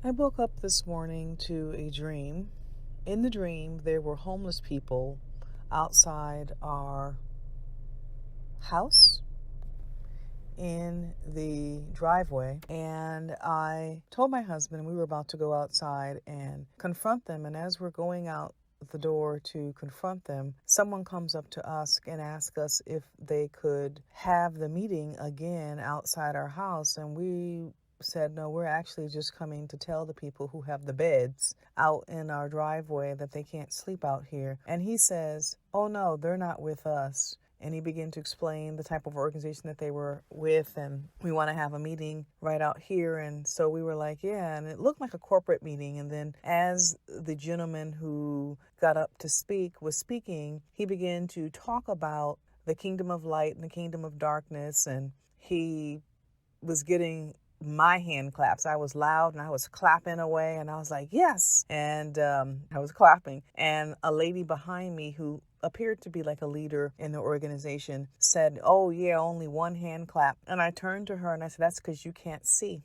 I woke up this morning to a dream. In the dream, there were homeless people outside our house in the driveway. And I told my husband we were about to go outside and confront them. And as we're going out the door to confront them, someone comes up to us and asks us if they could have the meeting again outside our house. And we said, no, we're actually just coming to tell the people who have the beds out in our driveway that they can't sleep out here. And he says, oh no, they're not with us. And he began to explain the type of organization that they were with, and we want to have a meeting right out here. And so we were like, yeah, and it looked like a corporate meeting. And then as the gentleman who got up to speak was speaking, he began to talk about the kingdom of light and the kingdom of darkness, and he was getting my hand claps. I was loud and I was clapping away, and I was like, yes. And I was clapping. And a lady behind me who appeared to be like a leader in the organization said, oh yeah, only one hand clap. And I turned to her and I said, that's because you can't see.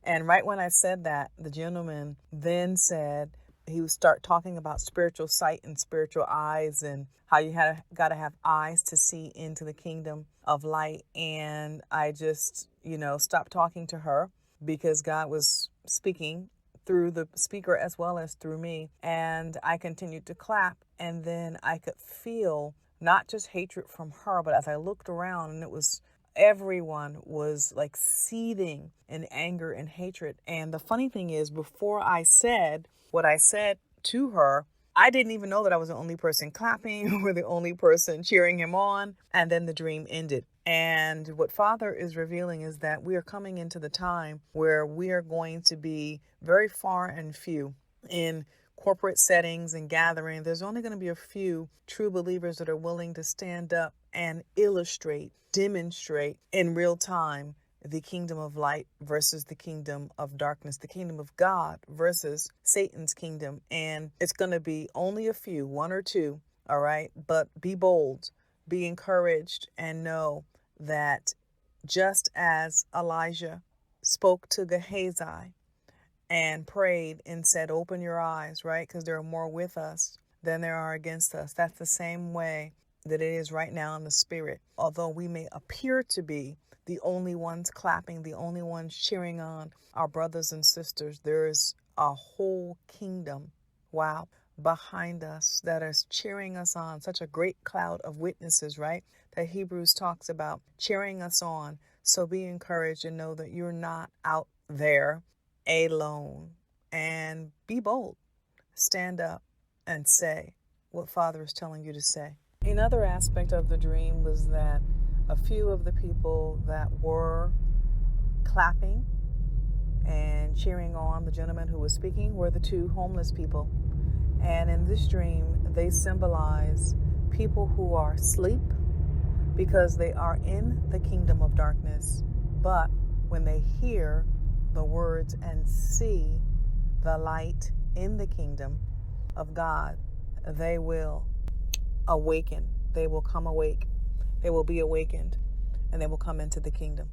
And right when I said that, the gentleman then said, he would start talking about spiritual sight and spiritual eyes and how you got to have eyes to see into the kingdom of light. And I just, stopped talking to her because God was speaking through the speaker as well as through me. And I continued to clap. And then I could feel not just hatred from her, but as I looked around, and everyone was like seething in anger and hatred. And the funny thing is, before I said what I said to her, I didn't even know that I was the only person clapping or the only person cheering him on. And then the dream ended. And what Father is revealing is that we are coming into the time where we are going to be very far and few in corporate settings and gathering. There's only going to be a few true believers that are willing to stand up and demonstrate in real time the kingdom of light versus the kingdom of darkness, the kingdom of God versus Satan's kingdom. And it's going to be only a few, one or two. All right. But be bold, be encouraged, and know that just as Elijah spoke to Gehazi and prayed and said, open your eyes, right? Because there are more with us than there are against us. That's the same way that it is right now in the spirit. Although we may appear to be the only ones clapping, the only ones cheering on our brothers and sisters, there is a whole kingdom, wow, behind us that is cheering us on. Such a great cloud of witnesses, right? That Hebrews talks about cheering us on. So be encouraged and know that you're not out there alone. And be bold. Stand up and say what Father is telling you to say. Another aspect of the dream was that a few of the people that were clapping and cheering on the gentleman who was speaking were the two homeless people. And in this dream, they symbolize people who are asleep because they are in the kingdom of darkness. But when they hear the words and see the light in the kingdom of God, they will awaken. They will come awake. They will be awakened, and they will come into the kingdom.